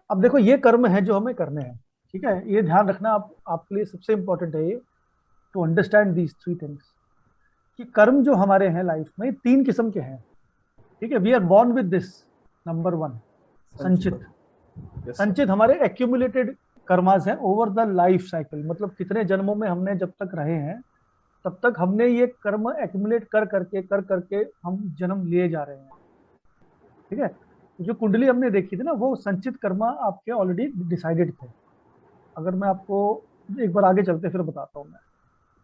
अब देखो ये कर्म है जो हमें करने हैं, ठीक है, ये ध्यान रखना आप, आपके लिए सबसे इंपॉर्टेंट है ये, to understand these three things, कि कर्म जो हमारे हैं लाइफ में तीन किस्म के हैं, ठीक है। We are born with this, number one, संचित। संचित हमारे एक्यूमुलेटेड कर्मास हैं ओवर द लाइफ साइकिल, मतलब कितने जन्मों में हमने जब तक रहे हैं तब तक हमने ये कर्म एक्यूमुलेट कर करके हम जन्म लिए जा रहे हैं, ठीक है। जो कुंडली हमने देखी थी ना, वो संचित कर्मा आपके ऑलरेडी डिसाइडेड थे। अगर मैं आपको एक बार आगे चलते फिर बताता हूँ मैं,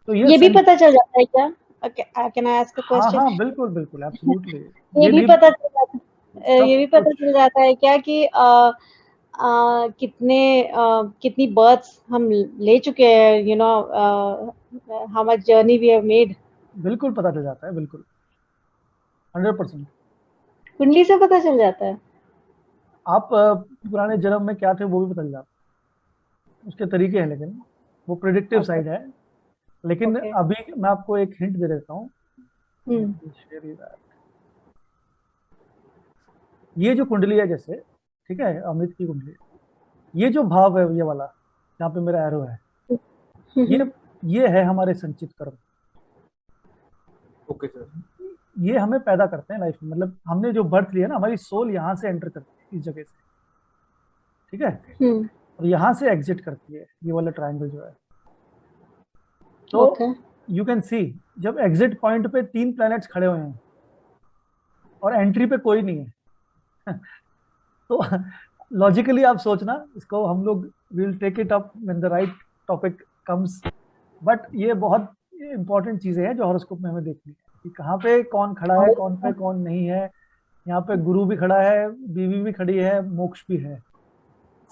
तो ये भी पता चल जाता है क्या? कैन आई आस्क अ हाँ क्वेश्चन? हाँ बिल्कुल बिल्कुल एब्सोल्युटली। ये ये भी लिव पता चल जाता ये सब भी पता कुछ, चल जाता है क्या कि कितनी बर्थ्स हम ले चुके हैं, how much journey we have made? बिल्कुल पता चल जाता है, बिल्कुल 100%। कुंडली से पता चल जाता है? आप पुराने जन्म में क्या थे वो भी पता चल जाता है, उसके तरीके हैं, लेकिन वो प्रिडिक्टिव ओके, साइड है। लेकिन ओके। अभी मैं आपको एक हिंट दे देता हूँ। हुँ, ये जो कुंडली है जैसे, ठीक है, अमित की कुंडली, ये जो भाव है ये वाला, जहाँ पे मेरा एरो है, हुँ, ये हुँ। ये है हमारे संचित कर्म। Okay sir. ये हमें पैदा करते हैं लाइफ में, मतलब हमने जो बर्थ लिया ना, हमारी सोल यहाँ से एंटर करती है इस जगह से, ठीक है, हुँ, और यहाँ से एग्जिट करती है, ये वाला ट्रायंगल जो है। तो ओके। यू कैन सी, जब एग्जिट पॉइंट पे तीन प्लैनेट्स खड़े हुए हैं और एंट्री पे कोई नहीं है तो लॉजिकली आप सोचना इसको, हम लोग will take it up when the right topic comes, but ये बहुत इंपॉर्टेंट चीजें हैं जो हॉरोस्कोप में हमें देखनी है, कि कहाँ पे कौन खड़ा है, कौन पे कौन नहीं है। यहाँ पे गुरु भी खड़ा है, बीवी भी खड़ी है, मोक्ष भी है,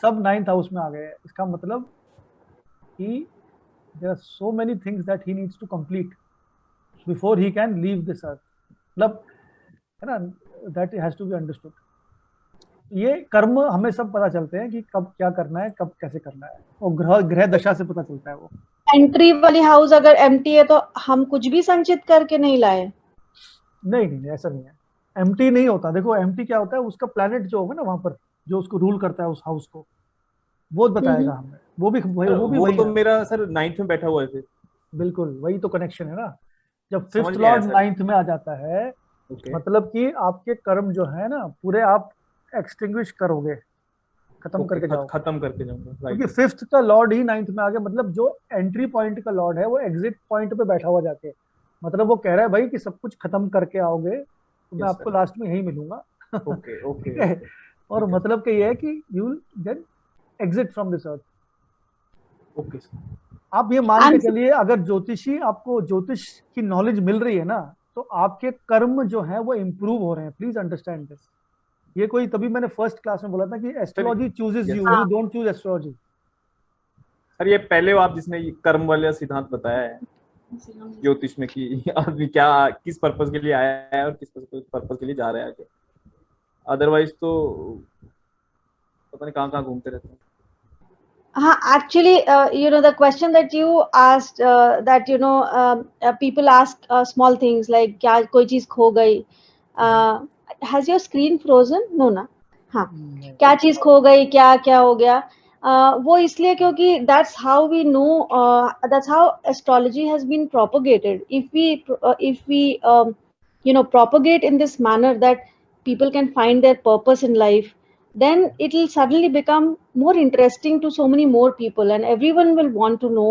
सब नाइन्थ हाउस में आ गए हैं। इसका मतलब कि there are so many things that he needs to complete before he can leave this earth, मतलब, है ना, that has to be understood. ये कर्म हमें सब पता चलते हैं कि कब क्या करना है, कब कैसे करना है, और ग्रह ग्रह दशा से पता चलता है वो। एंट्री वाली हाउस अगर एम्प्टी है तो हम कुछ भी संचित करके नहीं लाए? नहीं नहीं नहीं, ऐसा नहीं है, एम्प्टी नहीं होता। देखो एम्प्टी क्या होता है, उसका प्लैनेट जो होगा ना वहां पर, जो उसको रूल करता है उस हाउस को, वो हुँ, बताएगा हुँ। हमें, वो भी वो वही तो है। मेरा सर 9th में बैठा हुआ है फिर। बिल्कुल वही तो कनेक्शन है ना, जब समझ फिफ्थ नहीं आया लॉर्ड सर। नाइन्थ में आ जाता है, ओके। मतलब कि आपके कर्म जो है ना पूरे आप एक्सटिंग्विश करोगे, खत्म ओके करके जाओगे, खत्म करके जाऊंगा, क्योंकि राइट। फिफ्थ का लॉर्ड ही नाइन्थ में आ गया, मतलब जो एंट्री पॉइंट का लॉर्ड है वो एग्जिट पॉइंट पे बैठा हुआ जाके, मतलब वो कह रहा है भाई कि सब कुछ खत्म करके आओगे तो मैं यस आपको सर। लास्ट में यही मिलूंगा ओके ओके ठीक है। ओके। और ठीक है। मतलब कि ये है कि you will then exit from this earth. Okay sir. आप ये मान के I'm चलिए, अगर ज्योतिषी आपको ज्योतिष की नॉलेज मिल रही है ना, तो आपके कर्म जो है वो इंप्रूव हो रहे हैं, प्लीज अंडरस्टैंड दिस। ये कोई, तभी मैंने फर्स्ट क्लास में बोला था कि sir. Astrology chooses yes you, sir. You don't choose astrology. Sir ये पहले आप जिसने ये कर्म वाला सिद्धांत बताया है ज्योतिष में कि आदमी क्या किस पर्पज के लिए आया है और किस पर्पज के लिए जा रहा है आगे, अदरवाइज तो पता नहीं कहाँ कहाँ घूमते रहते हैं। Actually, the question that you asked, that people ask small things like क्या कोई चीज खो गई? Has your screen frozen? No ना? हाँ, क्या चीज खो गई, क्या क्या हो गया? वो इसलिए क्योंकि that's how we know, that's how astrology has been propagated. If we propagate in this manner that people can find their purpose in life, then it will suddenly become more interesting to so many more people, and everyone will want to know,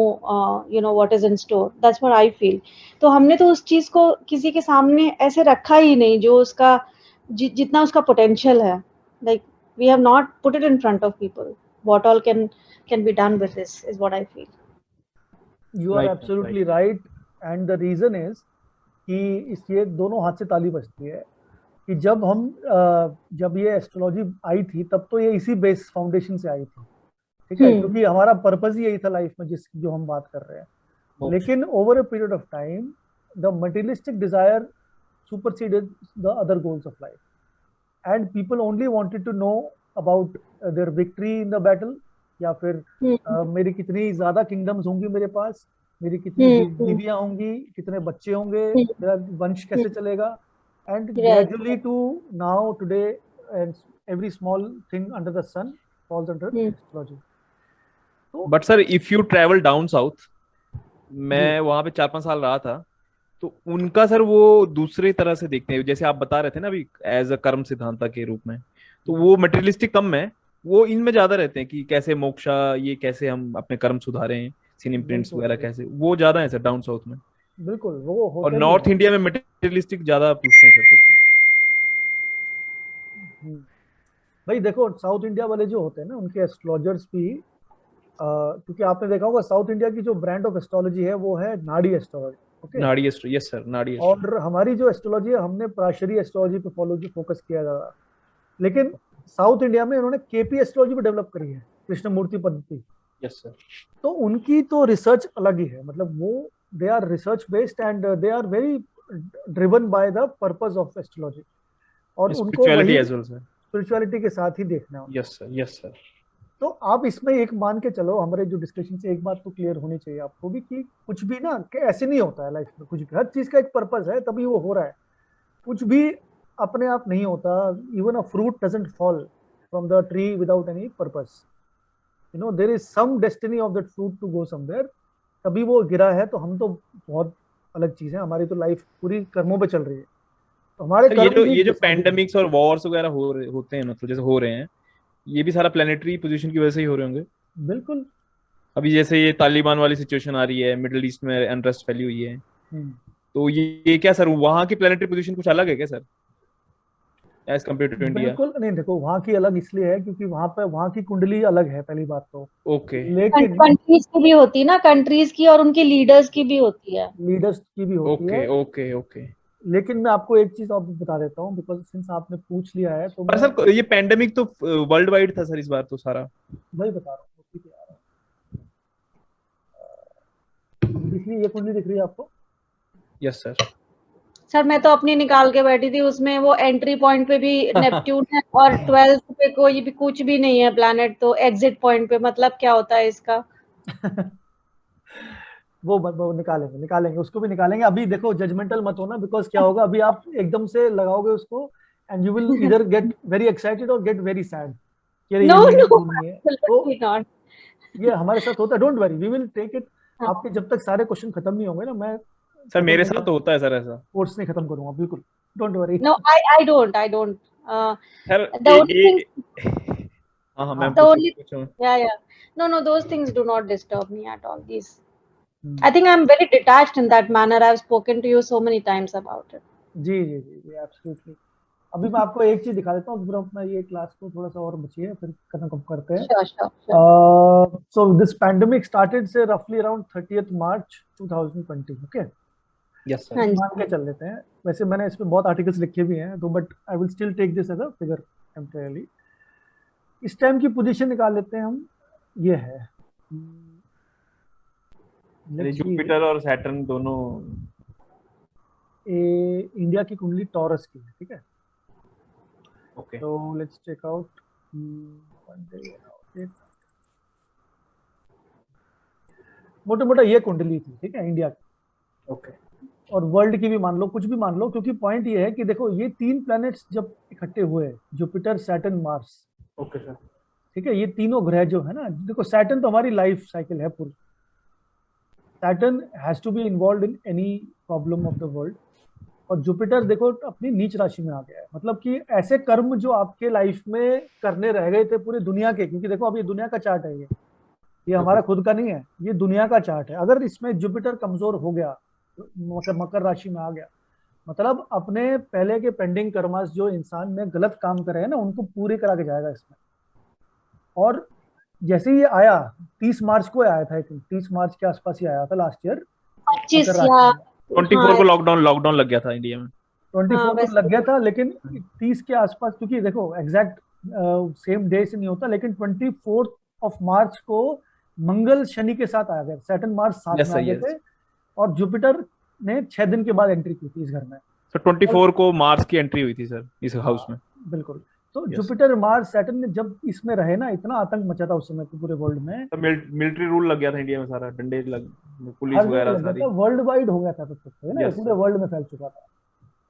what is in store. That's what I feel. तो हमने तो उस चीज को किसी के सामने ऐसे रखा ही नहीं जो उसका जितना उसका पोटेंशियल है. Like, we have not put it in front of people. What all can be done with this is what I feel. You are right absolutely right. Right, and the reason is कि इस ये दोनों हाथ से ताली बजती है, कि जब ये एस्ट्रोलॉजी आई थी तब तो ये इसी बेस फाउंडेशन से आई थी, ठीक है, Hmm. क्योंकि हमारा पर्पस ही यही था लाइफ में जिस जो हम बात कर रहे हैं। मोक्ष। लेकिन over a period of time the materialistic desire superseded the other goals of life, and people only wanted to know about their victory in the battle, या फिर Hmm. मेरी कितनी ज्यादा किंगडम्स होंगी मेरे पास, मेरी कितनी बीवियां होंगी, कितने बच्चे होंगे, मेरा वंश कैसे चलेगा, and gradually to now today and every small thing under the sun falls under astrology. But sir if you travel down south, मैं वहां पे 4-5 साल रहा था, तो उनका सर वो दूसरे तरह से देखते हैं, जैसे आप बता रहे थे ना अभी एज अ कर्म सिद्धांता के रूप में, तो वो मटेरियलिस्टिक कम है, वो इनमें ज्यादा रहते हैं कि कैसे मोक्षा, ये कैसे हम अपने कर्म सुधारें, सिन इम्प्रिंट्स वगैरह कैसे, वो ज्यादा है सर डाउन साउथ में। बिल्कुल वो होते और नॉर्थ इंडिया में मटेरियलिस्टिक ज्यादा पूछते हैं सर। भाई देखो साउथ इंडिया वाले जो होते हैं ना, उनके एस्ट्रोलॉजर्स भी क्योंकि आपने देखा होगा साउथ इंडिया की जो ब्रांड ऑफ एस्ट्रोलॉजी है वो है नाड़ी एस्ट्रोलॉजी। ओके, नाड़ी एस्ट्रो, यस सर, नाड़ी और हमारी जो एस्ट्रोलॉजी है हमने प्राशरी एस्ट्रोलॉजी पे फोकस किया जा रहा, लेकिन साउथ इंडिया में उन्होंने केपी एस्ट्रोलॉजी भी डेवलप करी है, कृष्णमूर्ति पद्धति। Yes sir. तो उनकी तो रिसर्च अलग ही है, मतलब वो they are research based and they are very driven by the purpose of astrology, और उनको वही स्पिरिचुअलिटी के साथ ही देखना है। Yes sir, yes sir. तो आप इसमें एक मान के चलो, हमारे जो डिस्कशन से एक बात तो क्लियर होनी चाहिए आपको भी कि कुछ भी ना कि ऐसे नहीं होता है लाइफ में, कुछ भी हर चीज का एक पर्पस है तभी वो हो रहा है, कुछ भी अपने आप नहीं होता। Even a fruit doesn't fall from the tree without any purpose, you know there is some destiny of that fruit to go somewhere, तभी वो गिरा है। तो हम तो बहुत अलग चीज है, हमारी तो लाइफ पूरी कर्मों पे चल रही है, तो हमारे कर्म ये जो पैंडेमिक्स और वॉर्स वगैरह होते हैं, मतलब जैसे हो रहे हैं, ये भी सारा प्लेनेटरी पोजीशन की वजह से ही हो रहे होंगे। बिल्कुल। अभी जैसे ये तालिबान वाली सिचुएशन आ रही है, मिडिल ईस्ट में अनरेस्ट फैली हुई है, तो ये क्या सर वहां की प्लेनेटरी पोजीशन कुछ अलग है क्या sir as compare to India? बिल्कुल नहीं, देखो वहां की अलग इसलिए है क्योंकि वहां की कुंडली अलग है, पहली बात तो। ओके। लेकिन कंट्रीज की भी होती है ना, कंट्रीज की और उनके लीडर्स की भी होती है। लीडर्स की भी होती है। Okay okay. लेकिन मैं आपको एक चीज और बता देता हूँ, बिकॉज सिंस आपने पूछ लिया है तो पर सर ये पैंडेमिक तो वर्ल्ड वाइड था सर इस बार तो सारा, वही बता रहा हूँ। दिख रही है ये कुंडली, दिख रही है आपको? Yes sir. सर मैं तो अपनी निकाल के बैठी थी, उसमें वो एंट्री पॉइंट पे भी नेपट्यून है और 12th पे कोई भी कुछ भी नहीं है प्लैनेट, तो एग्जिट पॉइंट पे मतलब क्या होता है इसका? वो निकालेंगे उसको भी निकालेंगे। अभी देखो जजमेंटल मत होना, बिकॉज क्या होगा अभी आप एकदम से लगाओगे उसको and you will either get very excited और get very sad. No no, ये हमारे साथ होता है, don't worry, we will take it. आपके जब तक सारे क्वेश्चन खत्म नहीं होंगे ना, मैं सर मेरे साथ तो होता है सर ऐसा, कोर्स नहीं खत्म करूंगा, बिल्कुल don't worry. No I don't sir the only thing, हाँ ma'am the only yeah no those things do not disturb me at all. These I think I'm very detached in that manner. I've spoken to you so many times about it. जी जी जी जी absolutely. अभी मैं आपको एक चीज दिखा देता हूँ, फिर अपना ये क्लास को थोड़ा सा और बचिए, फिर खत्म करते हैं। सो दिस पैंडेमिक स्टार्टेड से रफली around 30th March 2020। Okay, yes sir. मान के चल लेते हैं। वैसे मैंने इसमें बहुत आर्टिकल्स लिखे भी हैं तो, but I will still take this as a figure temporary. इस टाइम की पोजीशन निकाल लेते हैं हम, ये है जुपिटर और सैटर्न दोनों इंडिया की कुंडली टॉरस की है, ठीक है। ओके, तो लेट्स चेक आउट। मोटा मोटा ये कुंडली थी, ठीक है, इंडिया की। ओके, और वर्ल्ड की भी मान लो, कुछ भी मान लो, क्योंकि पॉइंट ये है कि देखो ये 3 प्लैनेट्स जब इकट्ठे हुए, Jupiter Saturn Mars, okay sir, ठीक है, ये तीनों ग्रह जो है ना, देखो सैटर्न तो हमारी लाइफ साइकिल है पूरी। Saturn has to be involve in any problem of the world, और जुपिटर देखो अपनी नीच राशि में आ गया है, मतलब कि ऐसे कर्म जो आपके लाइफ में करने रह गए थे पूरी दुनिया के, क्योंकि देखो अब ये दुनिया का चार्ट है, ये हमारा खुद का नहीं है, ये दुनिया का चार्ट है। अगर इसमें जुपिटर कमजोर हो गया, मकर राशि में आ गया, मतलब अपने पहले के पेंडिंग कर्मास जो इंसान ने गलत काम करे हैं ना, उनको पूरे करा के जाएगा इसमें। और जैसे ये आया 30 मार्च को आया था, 30 मार्च के आसपास ही आया था लास्ट ईयर। 24 को लॉकडाउन लग गया था इंडिया में, 24 को लग गया था, लेकिन 30 के आसपास, क्योंकि देखो एग्जैक्ट सेम डे से नहीं होता, लेकिन 24 मार्च को मंगल शनि के साथ आ गया, सैटर्न मार्स साथ में आ गए थे, और जुपिटर ने 6 दिन के बाद एंट्री की थी इस घर में। तो 24 को मार्स की एंट्री हुई थी सर इस हाउस में। बिल्कुल। तो जुपिटर मार्स सैटर्न ने जब इसमें रहे ना, इतना आतंक मचा था उस समय पे पूरे वर्ल्ड में। तो मिलिट्री रूल लग गया था इंडिया में, सारा डंडे लग, पुलिस हर जगह वगैरह लग गया सारी। था, वर्ल्ड वाइड हो गया था तब तक तो, है ना, यस पूरे सर। वर्ल्ड में फैल चुका था।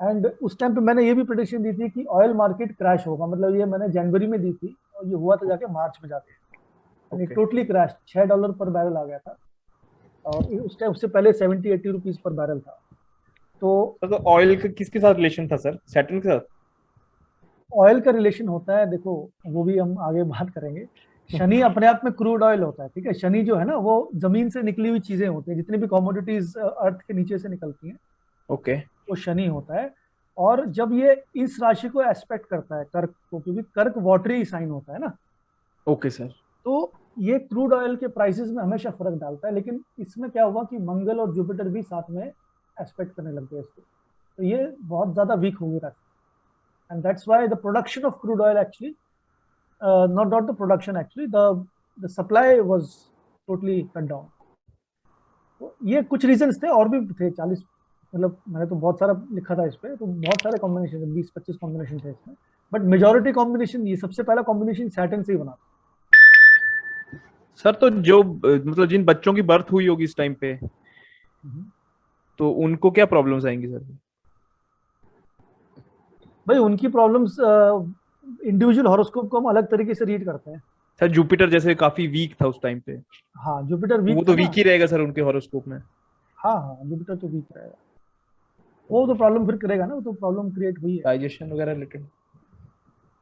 एंड उस टाइम पे मैंने ये भी प्रेडिक्शन दी थी कि ऑयल मार्केट क्रैश होगा, मतलब ये मैंने जनवरी में दी थी और ये हुआ था जाके मार्च में जाके, यानी ओके टोटली क्रैश, $6 पर बैरल आ गया था। और उस टाइम, उससे पहले 70-80 रुपीज पर बैरल था। तो तो ऑयल का किसके साथ रिलेशन था सर, सैटर्न के साथ? ऑयल का रिलेशन होता है, देखो वो भी हम आगे बात करेंगे। शनि अपने आप में क्रूड ऑयल होता है, ठीक है। शनि जो है ना, वो जमीन से निकली हुई चीजें होती हैं, जितनी भी कमोडिटीज अर्थ के नीचे से निकलती हैं, ओके वो शनि होता है। और जब ये इस राशि को एस्पेक्ट करता है, कर्क को, क्योंकि कर्क वाटरी साइन होता है ना, ओके सर। तो ये क्रूड ऑयल के प्राइसेस में हमेशा फर्क डालता है। लेकिन इसमें क्या हुआ कि मंगल और जुपिटर भी साथ में एस्पेक्ट करने लग गए इसको, तो ये बहुत ज्यादा वीक हो गया। And that's why the production of crude oil actually, not the production actually, the supply was totally cut down. तो ये कुछ रीजंस थे, और भी थे 40, मतलब मैंने तो बहुत सारा लिखा था इस पे, तो बहुत सारे कॉम्बिनेशन, 20-25 कॉम्बिनेशन थे इसमें, बट मेजोरिटी कॉम्बिनेशन, ये सबसे पहला कॉम्बिनेशन सैटर्न से ही बना था। सर तो जो मतलब जिन बच्चों की बर्थ हुई होगी इस टाइम पे, तो उनको क्या प्रॉब्लम्स आएंगी सर? भाई उनकी प्रॉब्लम्स इंडिविजुअल हॉरोस्कोप को हम अलग तरीके से रीड करते हैं। सर जुपिटर जैसे काफी वीक था उस टाइम पे, हाँ, जुपिटर तो वो वीक तो था ना। वीक ही रहेगा सर उनके हॉरोस्कोप में। हाँ हाँ, जुपिटर तो वीक रहेगा, वो तो प्रॉब्लम फिर करेगा ना, वो तो प्रॉब्लम क्रिएट हुई है। डाइजेशन वगैरह रिलेटेड?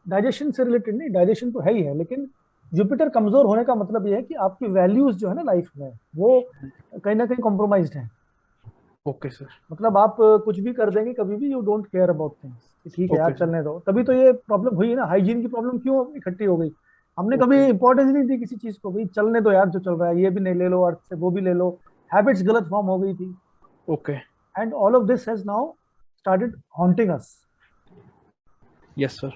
डाइजेशन से रिलेटेड नहीं, डाइजेशन तो है ही है, लेकिन जुपिटर कमजोर होने का मतलब ये है कि आपकी वैल्यूज जो है ना लाइफ में, वो कहीं ना कहीं कॉम्प्रोमाइज्ड है। Okay sir. मतलब आप कुछ भी कर देंगे कभी भी, you don't care about things, ठीक है यार ओके सर। चलने दो। तभी तो ये प्रॉब्लम हुई ना, हाइजीन की प्रॉब्लम क्यों इकट्ठी हो गई। हमने कभी ओके इंपॉर्टेंस नहीं दी किसी चीज को, भाई चलने दो यार, जो चल रहा है ये भी नहीं, ले लो अर्थ से, वो भी ले लो। हैबिट्स गलत फॉर्म हो गई थी, okay. And all of this has now started haunting us. Yes sir.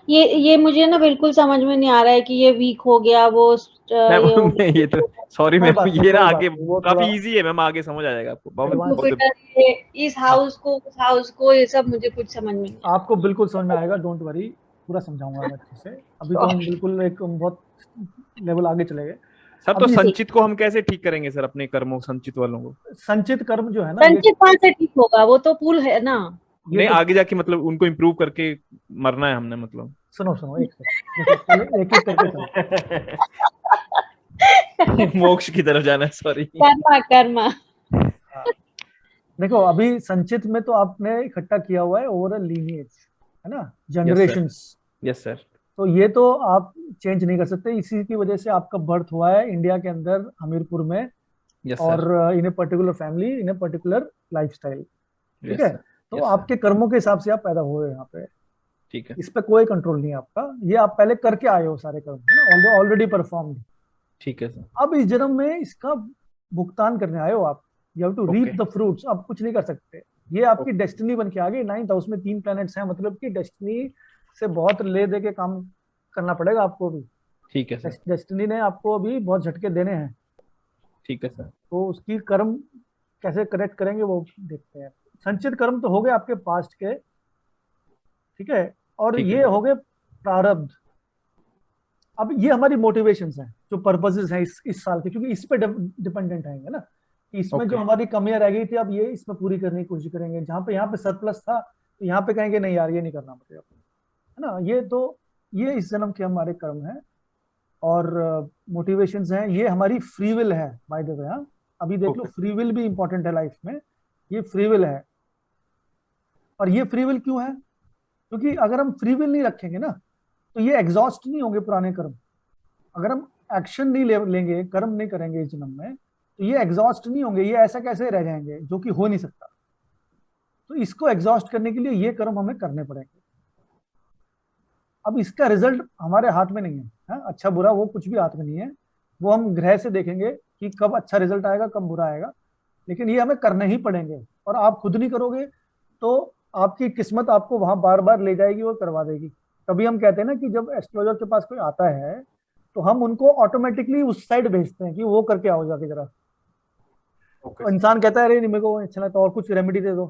ये मुझे ना बिल्कुल समझ में नहीं आ रहा है कि ये वीक हो गया, वो ये हो मैम ये तो सॉरी कोई मैम, बात नहीं, ये ना कोई आगे बात नहीं, वो थोड़ा काफी इजी है मैम, आगे समझ आ जाएगा आपको, बहुत एडवांस। बहुत। जुपिटर, ये इस हाउस को, उस हाउस को, ये सब मुझे कुछ समझ में नहीं आ आपको बिल्कुल समझ में आएगा, डोंट वरी, पूरा समझाऊंगा मैं अच्छे से। अभी तो रहा। हम बिल्कुल एक बहुत लेवल आगे चले गए। सर तो अभी संचित को हम कैसे ठीक करेंगे सर, अपने कर्मों संचित वालों को? संचित कर्म जो है ना, ये संचित कहाँ से ठीक होगा, वो तो पुल है ना। ये नहीं तो आगे जाके मतलब उनको इम्प्रूव करके मरना है हमने मतलब। सुनो सुनो, एक सेकंड, देखो पहले एक एक करके चलो। मोक्ष की तरफ जाना है, सॉरी। कर्मा कर्मा। हाँ, देखो अभी संचित में तो आपने इकट्ठा किया हुआ है ओवर लीनिएज, है ना, yes sir. Generations. Yes sir. तो ये तो आप चेंज नहीं कर सकते, इसी की वजह से आपका बर्थ हुआ है इंडिया के अंदर, हमीरपुर में, यस और sir. In a particular family, in a particular lifestyle, ठीक यस है। सर। तो यस सर। आपके कर्मों के हिसाब से आप पैदा हुए हो यहाँ पे, ठीक है। इस पे कोई कंट्रोल नहीं है आपका, ये आप पहले करके आए हो सारे कर्म, है ना, ऑलरेडी परफॉर्म्ड। ठीक है सर। अब इस जन्म में इसका भुगतान करने आए हो आप, you have to reap okay. The fruits. आप कुछ नहीं कर सकते, ये आपकी डेस्टिनी बन के आ गई। 9th हाउस में 3 प्लैनेट्स हैं, मतलब कि डेस्टिनी से बहुत ले दे के काम करना पड़ेगा आपको भी। ठीक है सर। डेस्टिनी ने आपको अभी बहुत झटके देने हैं, ठीक है सर। तो उसकी कर्म कैसे करेक्ट करेंगे वो देखते हैं। संचित कर्म तो हो गए आपके पास्ट के, ठीक है, और ठीक है ये सर। हो गए प्रारब्ध। अब ये हमारी मोटिवेशंस हैं, जो पर्पसेस हैं इस साल के, क्योंकि इस पे डिपेंडेंट आएंगे ना, कि इसमें जो ओके। हमारी कमियां रह गई थी, अब ये इसमें पूरी करने की कोशिश करेंगे। जहाँ पे यहाँ पे सरप्लस था, तो यहाँ पे कहेंगे नहीं यार ये नहीं करना मुझे, है ना। ये तो ये इस जन्म के हमारे कर्म हैं और मोटिवेशंस हैं। ये हमारी फ्री विल है बाय द वे। हाँ, अभी देख लो, ओके। फ्री विल भी इंपॉर्टेंट है लाइफ में, ये फ्री विल है। और ये फ्री विल क्यों है? क्योंकि अगर हम फ्री विल नहीं रखेंगे ना, तो ये एग्जॉस्ट नहीं होंगे पुराने कर्म। अगर हम एक्शन नहीं लेंगे, कर्म नहीं करेंगे इस जन्म में, तो ये एग्जॉस्ट नहीं होंगे, ये ऐसा कैसे रह जाएंगे, जो कि हो नहीं सकता। तो इसको एग्जॉस्ट करने के लिए ये कर्म हमें करने पड़ेंगे। अब इसका रिजल्ट हमारे हाथ में नहीं है, हाँ? अच्छा बुरा वो कुछ भी हाथ में नहीं है, वो हम ग्रह से देखेंगे कि कब अच्छा रिजल्ट आएगा, कब बुरा आएगा। लेकिन ये हमें करने ही पड़ेंगे, और आप खुद नहीं करोगे तो आपकी किस्मत आपको वहां बार बार ले जाएगी और करवा देगी। तभी हम कहते हैं ना कि जब एस्ट्रोलॉजर के पास कोई आता है, तो हम उनको ऑटोमेटिकली उस साइड भेजते हैं कि वो करके आओ जाके जरा। ओके तो सर। इंसान कहता है अरे नहीं मेरे को अच्छा लगता, और कुछ रेमेडी दे दो।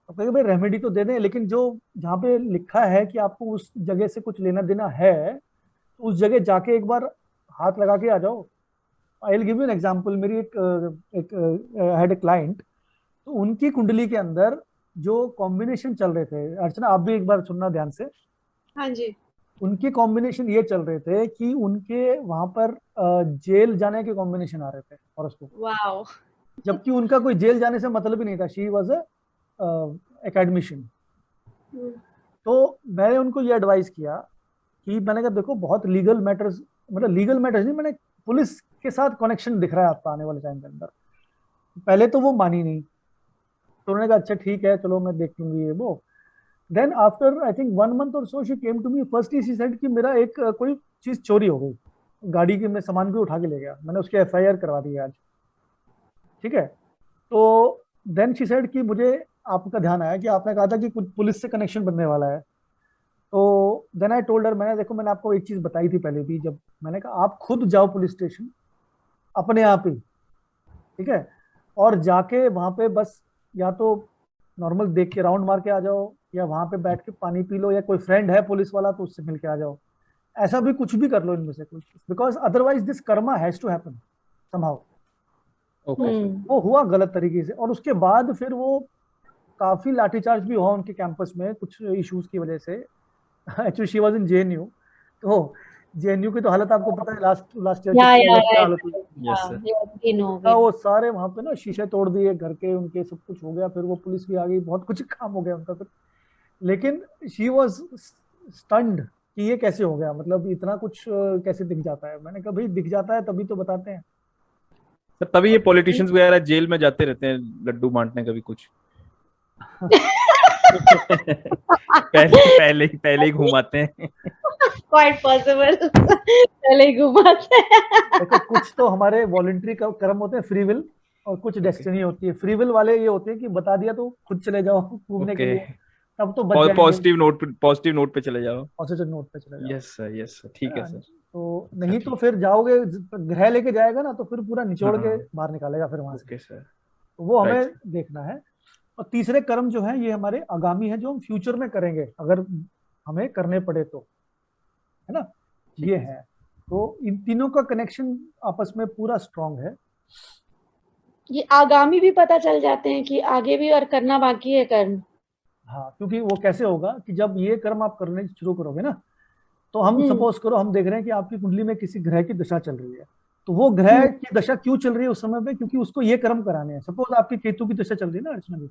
तो तो कहेंगे भाई रेमेडी तो दे दें, लेकिन जो जहाँ पे लिखा है कि आपको उस जगह से कुछ लेना देना है, तो उस जगह जाके एक बार हाथ लगा के आ जाओ। I will give you an example. मेरी एक हैड ए क्लाइंट, तो उनकी कुंडली के अंदर जो कॉम्बिनेशन चल रहे थे, अर्चना आप भी एक बार सुनना ध्यान से। हाँ जी। उनके कॉम्बिनेशन ये चल रहे थे कि उनके वहां पर जेल जाने के कॉम्बिनेशन आ रहे थे हॉरोस्कोप, वाओ। जबकि उनका कोई जेल जाने से मतलब ही नहीं था। She was academician. तो मैंने उनको ये एडवाइस किया कि मैंने कहा देखो बहुत लीगल मैटर्स, मतलब लीगल मैटर्स नहीं, मैंने पुलिस के साथ कनेक्शन दिख रहा है आपका आने वाले टाइम के अंदर। पहले तो वो मानी नहीं, तो उन्होंने कहा अच्छा ठीक है चलो मैं देख लूंगी ये वो। Then after I think 1 month और so she came to me. First she said कि मेरा एक कोई चीज चोरी हो गई, गाड़ी की, मैं सामान भी उठा के ले गया, मैंने उसके FIR करवा दी आज, ठीक है। तो देन शी सेड कि मुझे आपका ध्यान आया कि आपने कहा था कि कुछ पुलिस से कनेक्शन बनने वाला है। तो देन आई टोल्ड हर, मैंने देखो मैंने आपको एक चीज बताई थी पहले भी, जब मैंने कहा आप खुद जाओ पुलिस स्टेशन अपने आप ही, ठीक है, और जाके वहां पे बस या तो नॉर्मल देख के राउंड मार के आ जाओ, या वहां पे बैठ के पानी पी लो, या कोई फ्रेंड है पुलिस वाला तो उससे मिल के आ जाओ। ऐसा भी कुछ भी कर लो इनमें से कुछ, because otherwise this karma has to happen somehow. वो हुआ गलत तरीके से, और उसके बाद फिर वो काफी लाठीचार्ज भी हुआ उनके कैंपस में कुछ इश्यूज की वजह से। Actually she was in JNU। तो JNU की तो हालत आपको पता है, लास्ट ईयर क्या हालत हुई। वो सारे वहां पे ना शीशे तोड़ दिए घर के उनके, सब कुछ हो गया, फिर वो पुलिस भी आ गई, बहुत कुछ काम हो गया उनका फिर। लेकिन शी वाज स्टन्ड कि ये कैसे हो गया, मतलब इतना कुछ कैसे दिख जाता है। मैंने कहा भाई दिख जाता है तभी तो बताते हैं। सर तभी ये पॉलिटिशियंस वगैरह जेल में जाते रहते हैं लड्डू बांटने कभी कुछ। पहले ही घुमाते हैं। Quite possible। पहले ही घुमाते हैं। देखो कुछ तो हमारे वॉलंटरी कर्म होते हैं, फ्री विल, और कुछ डेस्टिनी होती है। फ्री विल वाले ये होते हैं कि बता दिया तो खुद चले जाओ घूमने के लिए, तब तो बच जाएंगे। पॉजिटिव नोट पे चले जाओ। पॉजिटिव नोट पे चले जाओ। यस सर ठीक है सर। तो नहीं तो फिर जाओगे, ग्रह लेके जाएगा ना तो फिर पूरा निचोड़ के बाहर निकालेगा फिर वहां से। Okay sir. तो वो हमें देखना है। और तीसरे कर्म जो है ये हमारे आगामी है, जो हम फ्यूचर में करेंगे अगर हमें करने पड़े तो, है ना, ये है। तो इन तीनों का कनेक्शन आपस में पूरा स्ट्रांग है। ये आगामी भी पता चल जाते हैं कि आगे भी और करना बाकी है कर्म। हाँ, क्योंकि वो कैसे होगा कि जब ये कर्म आप करने शुरू करोगे ना, तो हम सपोज करो हम देख रहे हैं कि आपकी कुंडली में किसी ग्रह की दशा चल रही है, तो वो ग्रह की दशा क्यों चल रही है उस समय पे, क्योंकि उसको ये कर्म कराने हैं। सपोज आपकी केतु की दशा चल रही है ना अर्चना जी,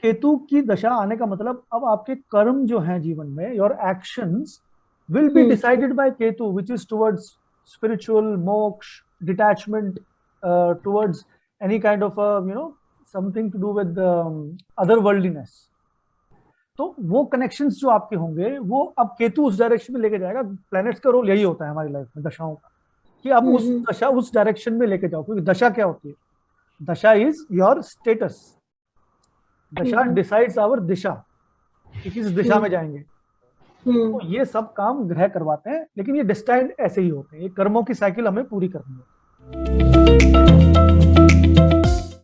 केतु की दशा आने का मतलब अब आपके कर्म जो है जीवन में, your actions will be decided by Ketu, which is towards spiritual moksha, detachment, towards any kind of something to do with other worldliness. तो वो कनेक्शंस जो आपके होंगे वो अब केतु उस डायरेक्शन में लेके जाएगा। प्लैनेट्स का रोल यही होता है हमारी लाइफ में, दशाओं का, कि अब उस दशा उस डायरेक्शन में लेके जाओ। क्योंकि दशा क्या होती है, दशा इज योर स्टेटस, दशा डिसाइड्स आवर दिशा कि किस दिशा में जाएंगे। तो ये सब काम ग्रह करवाते हैं, लेकिन ये डिस्टाइंड ऐसे ही होते हैं। ये कर्मों की साइकिल हमें पूरी करनी है।